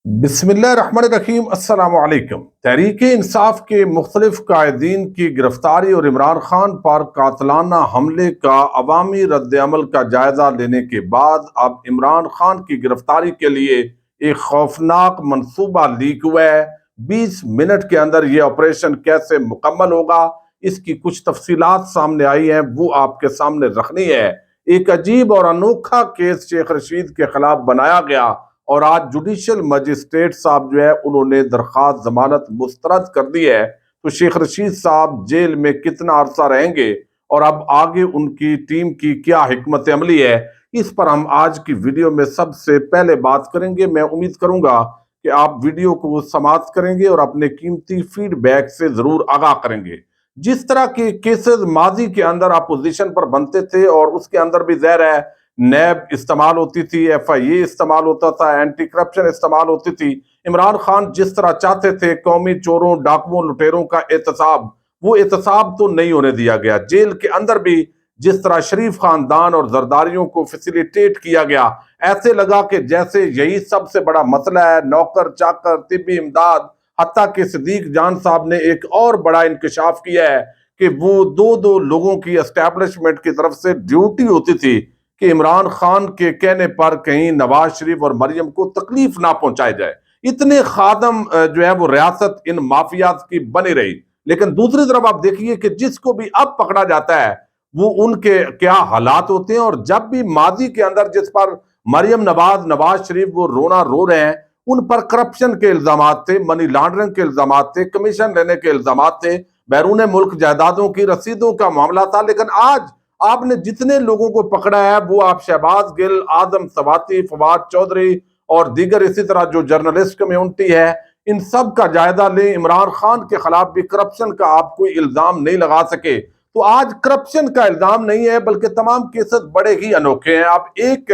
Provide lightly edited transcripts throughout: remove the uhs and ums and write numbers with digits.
بسم اللہ الرحمن الرحیم۔ السلام علیکم۔ تحریک انصاف کے مختلف قائدین کی گرفتاری اور عمران خان پر قاتلانہ حملے کا عوامی رد عمل کا جائزہ لینے کے بعد اب عمران خان کی گرفتاری کے لیے ایک خوفناک منصوبہ لیک ہوا ہے۔ 20 منٹ کے اندر یہ آپریشن کیسے مکمل ہوگا، اس کی کچھ تفصیلات سامنے آئی ہیں، وہ آپ کے سامنے رکھنی ہے۔ ایک عجیب اور انوکھا کیس شیخ رشید کے خلاف بنایا گیا اور آج جوڈیشل مجسٹریٹ صاحب جو ہے انہوں نے درخواست ضمانت مسترد کر دی ہے۔ تو شیخ رشید صاحب جیل میں کتنا عرصہ رہیں گے اور اب آگے ان کی ٹیم کی کیا حکمت عملی ہے، اس پر ہم آج کی ویڈیو میں سب سے پہلے بات کریں گے۔ میں امید کروں گا کہ آپ ویڈیو کو سماعت کریں گے اور اپنے قیمتی فیڈ بیک سے ضرور آگاہ کریں گے۔ جس طرح کے کیسز ماضی کے اندر اپوزیشن پر بنتے تھے اور اس کے اندر بھی ظاہر ہے نیب استعمال ہوتی تھی، ایف آئی اے استعمال ہوتا تھا، اینٹی کرپشن استعمال ہوتی تھی، عمران خان جس طرح چاہتے تھے قومی چوروں، ڈاکوؤں، لٹیروں کا احتساب، وہ احتساب تو نہیں ہونے دیا گیا۔ جیل کے اندر بھی جس طرح شریف خاندان اور زرداریوں کو فیسیلیٹیٹ کیا گیا، ایسے لگا کہ جیسے یہی سب سے بڑا مسئلہ ہے۔ نوکر چاکر، طبی امداد، حتیٰ کہ صدیق جان صاحب نے ایک اور بڑا انکشاف کیا ہے کہ وہ دو لوگوں کی اسٹیبلشمنٹ کی طرف سے ڈیوٹی ہوتی تھی کہ عمران خان کے کہنے پر کہیں نواز شریف اور مریم کو تکلیف نہ پہنچائے جائے۔ اتنے خادم جو ہے وہ ریاست ان مافیات کی بنی رہی۔ لیکن دوسری طرف آپ دیکھیے کہ جس کو بھی اب پکڑا جاتا ہے وہ ان کے کیا حالات ہوتے ہیں، اور جب بھی ماضی کے اندر جس پر مریم نواز شریف وہ رونا رو رہے ہیں، ان پر کرپشن کے الزامات تھے، منی لانڈرنگ کے الزامات تھے، کمیشن لینے کے الزامات تھے، بیرون ملک جائیدادوں کی رسیدوں کا معاملہ تھا۔ لیکن آج آپ نے جتنے لوگوں کو پکڑا ہے وہ آپ شہباز گل، اعظم سواتی، فواد چودھری اور دیگر اسی طرح جو جرنلسٹ کمیونٹی ہے، ان سب کا جائزہ لیں۔ عمران خان کے خلاف بھی کرپشن کا آپ کوئی الزام نہیں لگا سکے۔ تو آج کرپشن کا الزام نہیں ہے بلکہ تمام کیسز بڑے ہی انوکھے ہیں۔ آپ ایک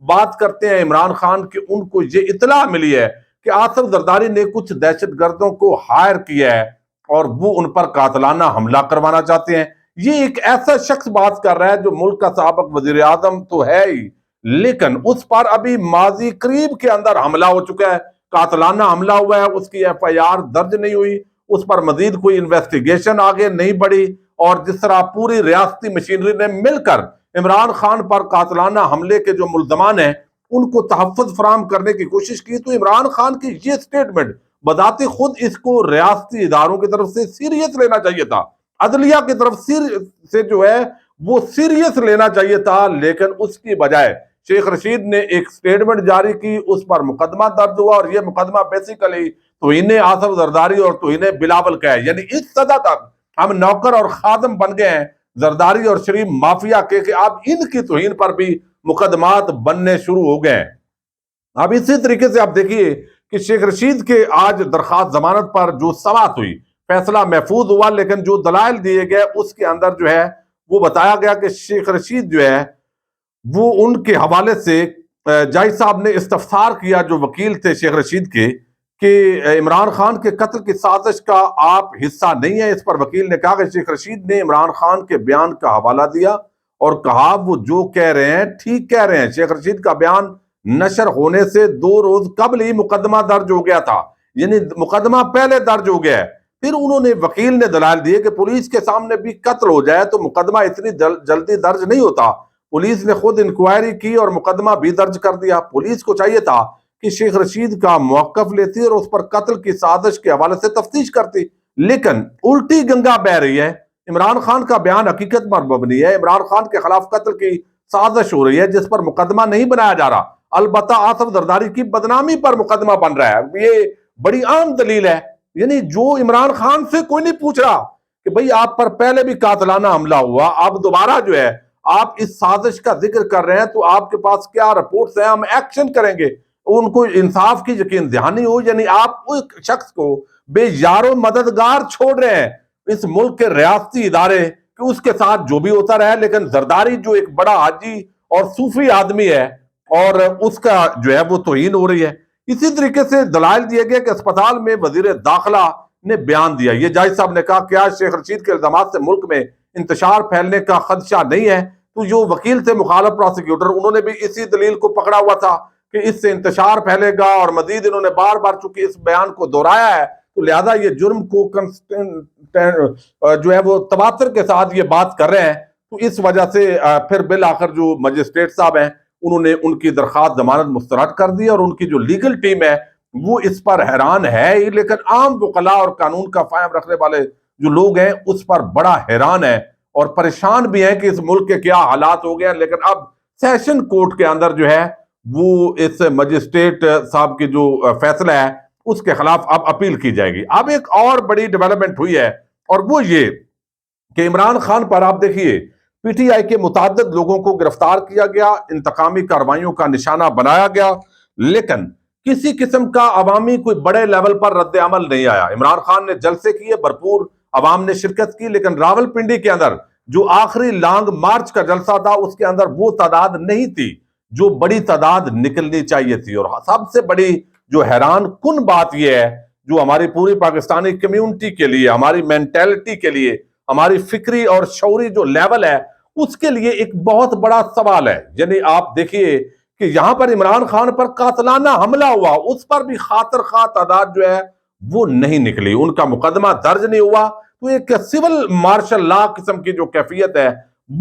بات کرتے ہیں عمران خان کہ ان کو یہ اطلاع ملی ہے کہ آصف زرداری نے کچھ دہشت گردوں کو ہائر کیا ہے اور وہ ان پر قاتلانہ حملہ کروانا چاہتے ہیں۔ یہ ایک ایسا شخص بات کر رہا ہے جو ملک کا سابق وزیر اعظم تو ہے ہی، لیکن اس پر ابھی ماضی قریب کے اندر حملہ ہو چکا ہے، قاتلانہ حملہ ہوا ہے، اس کی ایف آئی آر درج نہیں ہوئی، اس پر مزید کوئی انویسٹیگیشن آگے نہیں بڑھی، اور جس طرح پوری ریاستی مشینری نے مل کر عمران خان پر قاتلانہ حملے کے جو ملزمان ہیں ان کو تحفظ فراہم کرنے کی کوشش کی، تو عمران خان کی یہ سٹیٹمنٹ بذات خود اس کو ریاستی اداروں کی طرف سے سیریس لینا چاہیے تھا، عدلیہ کی طرف سے جو ہے وہ سیریس لینا چاہیے تھا، لیکن اس کی بجائے شیخ رشید نے ایک سٹیٹمنٹ جاری کی، اس پر مقدمہ درج ہوا، اور یہ مقدمہ بیسیکلی توہین آصف زرداری اور توہین بلاول کا ہے۔ یعنی اس سطح تک ہم نوکر اور خادم بن گئے ہیں زرداری اور شریف مافیا کے کہ اب ان کی توہین پر بھی مقدمات بننے شروع ہو گئے ہیں۔ اب اسی طریقے سے آپ دیکھیے کہ شیخ رشید کے آج درخواست ضمانت پر جو سماعت ہوئی، فیصلہ محفوظ ہوا، لیکن جو دلائل دیے گئے اس کے اندر جو ہے وہ بتایا گیا کہ شیخ رشید جو ہے وہ ان کے حوالے سے جائی صاحب نے استفسار کیا جو وکیل تھے شیخ رشید کے کہ عمران خان کے قتل کی سازش کا آپ حصہ نہیں ہے۔ اس پر وکیل نے کہا کہ شیخ رشید نے عمران خان کے بیان کا حوالہ دیا اور کہا وہ جو کہہ رہے ہیں ٹھیک کہہ رہے ہیں۔ شیخ رشید کا بیان نشر ہونے سے 2 روز قبل ہی مقدمہ درج ہو گیا تھا، یعنی مقدمہ پہلے درج ہو گیا ہے۔ پھر انہوں نے وکیل نے دلائل دیے کہ پولیس کے سامنے بھی قتل ہو جائے تو مقدمہ اتنی جلدی درج نہیں ہوتا، پولیس نے خود انکوائری کی اور مقدمہ بھی درج کر دیا۔ پولیس کو چاہیے تھا کہ شیخ رشید کا موقف لیتی اور اس پر قتل کی سازش کے حوالے سے تفتیش کرتی، لیکن الٹی گنگا بہہ رہی ہے۔ عمران خان کا بیان حقیقت پر مبنی ہے، عمران خان کے خلاف قتل کی سازش ہو رہی ہے جس پر مقدمہ نہیں بنایا جا رہا، البتہ آصف زرداری کی بدنامی پر مقدمہ بن رہا ہے۔ یہ بڑی عام دلیل ہے، یعنی جو عمران خان سے کوئی نہیں پوچھ رہا کہ بھئی آپ پر پہلے بھی قاتلانہ حملہ ہوا، آپ دوبارہ جو ہے آپ اس سازش کا ذکر کر رہے ہیں تو آپ کے پاس کیا رپورٹس ہیں، ہم ایکشن کریں گے، ان کو انصاف کی یقین دہانی ہو۔ یعنی آپ اس شخص کو بے یار و مددگار چھوڑ رہے ہیں اس ملک کے ریاستی ادارے کہ اس کے ساتھ جو بھی ہوتا رہے، لیکن زرداری جو ایک بڑا حاجی اور صوفی آدمی ہے اور اس کا جو ہے وہ توہین ہو رہی ہے۔ اسی طریقے سے دلائل دیے گئے کہ اسپتال میں وزیر داخلہ نے بیان دیا، یہ جائی صاحب نے کہا کیا شیخ رشید کے الزامات سے ملک میں انتشار پھیلنے کا خدشہ نہیں ہے؟ تو جو وکیل تھے مخالف پروسیکیوٹر، انہوں نے بھی اسی دلیل کو پکڑا ہوا تھا کہ اس سے انتشار پھیلے گا، اور مزید انہوں نے بار بار چونکہ اس بیان کو دہرایا ہے تو لہذا یہ جرم کو جو ہے وہ تواتر کے ساتھ یہ بات کر رہے ہیں، تو اس وجہ سے پھر بالآخر جو مجسٹریٹ صاحب ہیں انہوں نے ان کی درخواست ضمانت مسترد کر دی، اور ان کی جو لیگل ٹیم ہے وہ اس پر حیران ہے ہی، لیکن عام وکلاء اور قانون کا فہم رکھنے والے جو لوگ ہیں اس پر بڑا حیران ہے اور پریشان بھی ہیں کہ اس ملک کے کیا حالات ہو گئے ہیں۔ لیکن اب سیشن کورٹ کے اندر جو ہے وہ اس مجسٹریٹ صاحب کی جو فیصلہ ہے اس کے خلاف اب اپیل کی جائے گی۔ اب ایک اور بڑی ڈیولپمنٹ ہوئی ہے، اور وہ یہ کہ عمران خان پر آپ دیکھیے پی ٹی آئی کے متعدد لوگوں کو گرفتار کیا گیا، انتقامی کارروائیوں کا نشانہ بنایا گیا، لیکن کسی قسم کا عوامی کوئی بڑے لیول پر رد عمل نہیں آیا۔ عمران خان نے جلسے کیے، بھرپور عوام نے شرکت کی، لیکن راولپنڈی کے اندر جو آخری لانگ مارچ کا جلسہ تھا اس کے اندر وہ تعداد نہیں تھی جو بڑی تعداد نکلنی چاہیے تھی۔ اور سب سے بڑی جو حیران کن بات یہ ہے، جو ہماری پوری پاکستانی کمیونٹی کے لیے، ہماری مینٹیلٹی کے لیے، ہماری فکری اور شعوری جو لیول ہے اس کے لیے ایک بہت بڑا سوال ہے۔ یعنی آپ دیکھیے کہ یہاں پر عمران خان پر قاتلانہ حملہ ہوا، اس پر بھی خاطر خواہ تعداد جو ہے وہ نہیں نکلی، ان کا مقدمہ درج نہیں ہوا، تو ایک سول مارشل لا قسم کی جو کیفیت ہے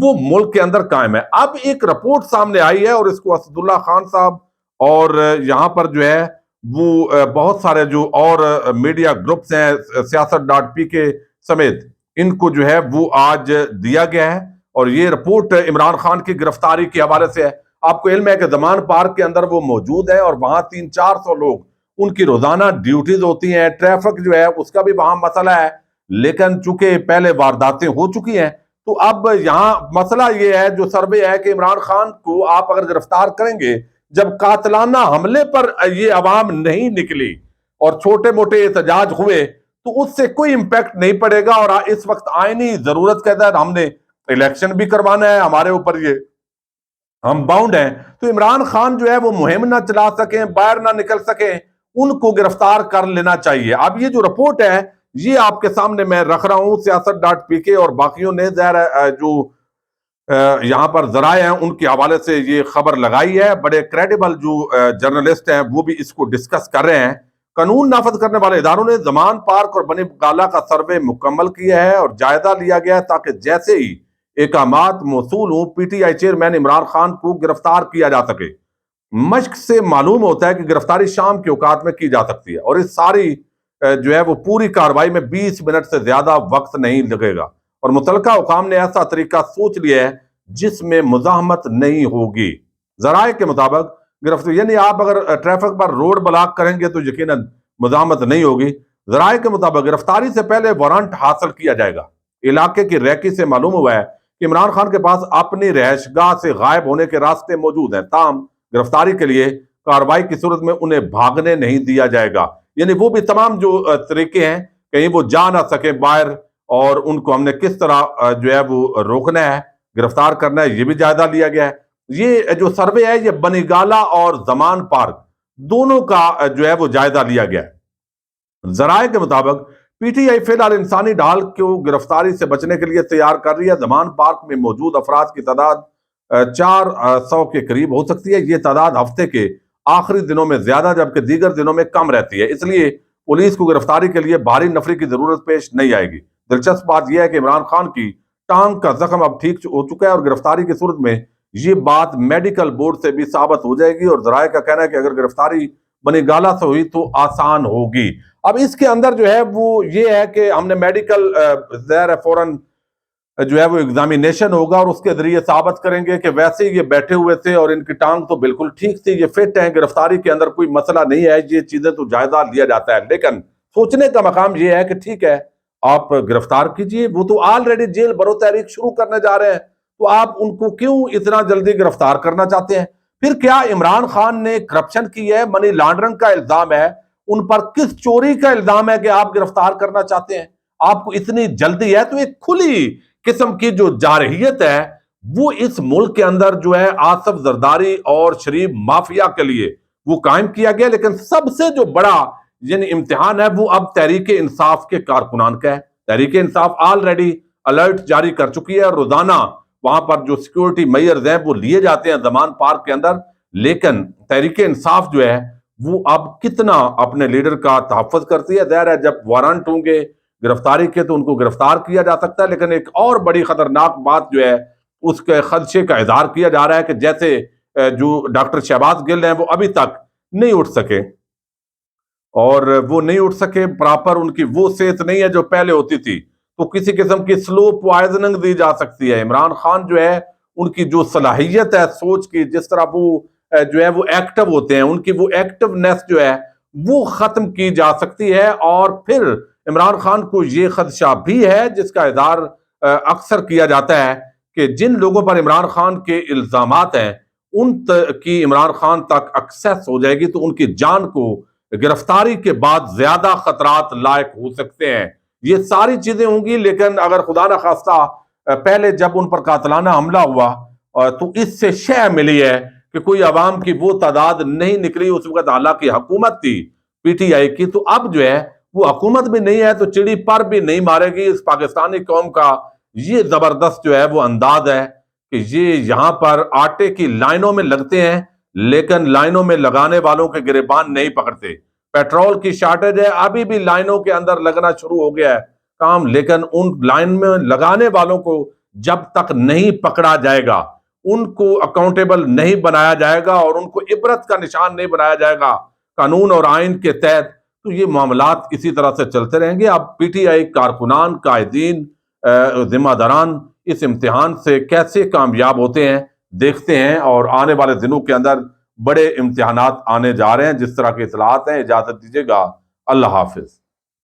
وہ ملک کے اندر قائم ہے۔ اب ایک رپورٹ سامنے آئی ہے، اور اس کو اسد اللہ خان صاحب اور یہاں پر جو ہے وہ بہت سارے جو اور میڈیا گروپس ہیں، سیاست.pk سمیت، ان کو جو ہے وہ آج دیا گیا ہے، اور یہ رپورٹ عمران خان کی گرفتاری کے حوالے سے ہے۔ آپ کو علم ہے کہ زمان پارک کے اندر وہ موجود ہے، اور وہاں 300-400 لوگ ان کی روزانہ ڈیوٹیز ہوتی ہیں، ٹریفک جو ہے اس کا بھی وہاں مسئلہ ہے، لیکن چونکہ پہلے وارداتیں ہو چکی ہیں تو اب یہاں مسئلہ یہ ہے، جو سروے ہے کہ عمران خان کو آپ اگر گرفتار کریں گے، جب قاتلانہ حملے پر یہ عوام نہیں نکلی اور چھوٹے موٹے احتجاج ہوئے تو اس سے کوئی امپیکٹ نہیں پڑے گا، اور اس وقت آئینی ضرورت کے تحت ہم نے الیکشن بھی کروانا ہے، ہمارے اوپر یہ ہم باؤنڈ ہیں، تو عمران خان جو ہے وہ مہم نہ چلا سکیں، باہر نہ نکل سکیں، ان کو گرفتار کر لینا چاہیے۔ اب یہ جو رپورٹ ہے یہ آپ کے سامنے میں رکھ رہا ہوں، سیاست.pk اور باقیوں نے جو یہاں پر ذرائع ہیں ان کے حوالے سے یہ خبر لگائی ہے، بڑے کریڈیبل جو جرنلسٹ ہیں وہ بھی اس کو ڈسکس کر رہے ہیں۔ قانون نافذ کرنے والے اداروں نے زمان پارک اور بنی گالہ کا سروے مکمل کیا ہے اور جائزہ لیا گیا ہے تاکہ جیسے ہی احکامات موصول ہوں P T I chairman Imran Khan کو گرفتار کیا جا سکے۔ مشق سے معلوم ہوتا ہے کہ گرفتاری شام کے اوقات میں کی جا سکتی ہے، اور اس ساری جو ہے وہ پوری کاروائی میں 20 منٹ سے زیادہ وقت نہیں لگے گا، اور متعلقہ حکام نے ایسا طریقہ سوچ لیا ہے جس میں مزاحمت نہیں ہوگی۔ ذرائع کے مطابق گرفتاری، یعنی آپ اگر ٹریفک پر روڈ بلاک کریں گے تو یقیناً مزاحمت نہیں ہوگی۔ ذرائع کے مطابق گرفتاری سے پہلے وارنٹ حاصل کیا جائے گا۔ علاقے کی ریکی سے معلوم ہوا ہے کہ عمران خان کے پاس اپنی رہائش گاہ سے غائب ہونے کے راستے موجود ہیں، تاہم گرفتاری کے لیے کارروائی کی صورت میں انہیں بھاگنے نہیں دیا جائے گا۔ یعنی وہ بھی تمام جو طریقے ہیں کہیں وہ جا نہ سکیں باہر، اور ان کو ہم نے کس طرح جو ہے وہ روکنا ہے، گرفتار کرنا ہے، یہ بھی جائزہ لیا گیا ہے۔ یہ جو سروے ہے یہ بنی گالہ اور زمان پارک دونوں کا جو ہے وہ جائزہ لیا گیا ہے۔ ذرائع کے مطابق پی ٹی آئی فی الحال انسانی ڈھال کو گرفتاری سے بچنے کے لیے تیار کر رہی ہے۔ زمان پارک میں موجود افراد کی تعداد 400 کے قریب ہو سکتی ہے۔ یہ تعداد ہفتے کے آخری دنوں میں زیادہ جبکہ دیگر دنوں میں کم رہتی ہے، اس لیے پولیس کو گرفتاری کے لیے بھاری نفری کی ضرورت پیش نہیں آئے گی۔ دلچسپ بات یہ ہے کہ عمران خان کی ٹانگ کا زخم اب ٹھیک ہو چکا ہے، اور گرفتاری کی صورت میں یہ بات میڈیکل بورڈ سے بھی ثابت ہو جائے گی، اور ذرائع کا کہنا ہے کہ اگر گرفتاری بنی گالہ سے ہوئی تو آسان ہوگی۔ اب اس کے اندر جو ہے وہ یہ ہے کہ ہم نے میڈیکل فوراً جو ہے وہ ایگزامینیشن ہوگا، اور اس کے ذریعے ثابت کریں گے کہ ویسے یہ بیٹھے ہوئے تھے اور ان کی ٹانگ تو بالکل ٹھیک تھی، یہ فٹ ہیں، گرفتاری کے اندر کوئی مسئلہ نہیں ہے، یہ چیزیں تو جائزہ لیا جاتا ہے۔ لیکن سوچنے کا مقام یہ ہے کہ ٹھیک ہے آپ گرفتار کیجئے، وہ تو آلریڈی جیل برو تحریک شروع کرنے جا رہے ہیں، تو آپ ان کو کیوں اتنا جلدی گرفتار کرنا چاہتے ہیں؟ پھر کیا عمران خان نے کرپشن کی ہے، منی لانڈرنگ کا الزام ہے، ان پر کس چوری کا الزام ہے کہ آپ گرفتار کرنا چاہتے ہیں؟ آپ کو اتنی جلدی ہے؟ تو ایک کھلی قسم کی جو جارحیت ہے وہ اس ملک کے اندر جو ہے آصف زرداری اور شریف مافیا کے لیے وہ قائم کیا گیا، لیکن سب سے جو بڑا یعنی امتحان ہے وہ اب تحریک انصاف کے کارکنان کا ہے۔ تحریک انصاف آلریڈی الرٹ جاری کر چکی ہے، اور روزانہ وہاں پر جو سیکیورٹی میئرز ہیں وہ لیے جاتے ہیں زمان پارک کے اندر، لیکن تحریک انصاف جو ہے وہ اب کتنا اپنے لیڈر کا تحفظ کرتی ہے؟ ظاہر ہے جب وارنٹ ہوں گے گرفتاری کے تو ان کو گرفتار کیا جا سکتا ہے، لیکن ایک اور بڑی خطرناک بات جو ہے اس کے خدشے کا اظہار کیا جا رہا ہے کہ جیسے جو ڈاکٹر شہباز گل ہیں وہ ابھی تک نہیں اٹھ سکے، اور وہ نہیں اٹھ سکے پراپر، ان کی وہ صحت نہیں ہے جو پہلے ہوتی تھی، تو کسی قسم کی سلو پوائزننگ دی جا سکتی ہے۔ عمران خان جو ہے ان کی جو صلاحیت ہے سوچ کی، جس طرح وہ جو ہے وہ ایکٹیو ہوتے ہیں، ان کی وہ ایکٹیونیس جو ہے وہ ختم کی جا سکتی ہے، اور پھر عمران خان کو یہ خدشہ بھی ہے جس کا اظہار اکثر کیا جاتا ہے کہ جن لوگوں پر عمران خان کے الزامات ہیں ان کی عمران خان تک ایکسیس ہو جائے گی تو ان کی جان کو گرفتاری کے بعد زیادہ خطرات لاحق ہو سکتے ہیں۔ یہ ساری چیزیں ہوں گی، لیکن اگر خدا نہ خواستہ پہلے جب ان پر قاتلانہ حملہ ہوا تو اس سے شے ملی ہے کہ کوئی عوام کی وہ تعداد نہیں نکلی، اس وقت حالانکہ حکومت تھی پی ٹی آئی کی، تو اب جو ہے وہ حکومت بھی نہیں ہے تو چڑی پر بھی نہیں مارے گی۔ اس پاکستانی قوم کا یہ زبردست جو ہے وہ انداز ہے کہ یہ یہاں پر آٹے کی لائنوں میں لگتے ہیں لیکن لائنوں میں لگانے والوں کے گریبان نہیں پکڑتے۔ پیٹرول کی شارٹیج ہے، ابھی بھی لائنوں کے اندر لگنا شروع ہو گیا ہے کام، لیکن ان لائن میں لگانے والوں کو جب تک نہیں پکڑا جائے گا، ان کو اکاؤنٹیبل نہیں بنایا جائے گا اور ان کو عبرت کا نشان نہیں بنایا جائے گا قانون اور آئین کے تحت، تو یہ معاملات اسی طرح سے چلتے رہیں گے۔ اب پی ٹی آئی کارکنان، قائدین، ذمہ داران اس امتحان سے کیسے کامیاب ہوتے ہیں دیکھتے ہیں، اور آنے والے دنوں کے اندر بڑے امتحانات آنے جا رہے ہیں۔ جس طرح کے اطلاعات ہیں، اجازت دیجیے گا، اللہ حافظ۔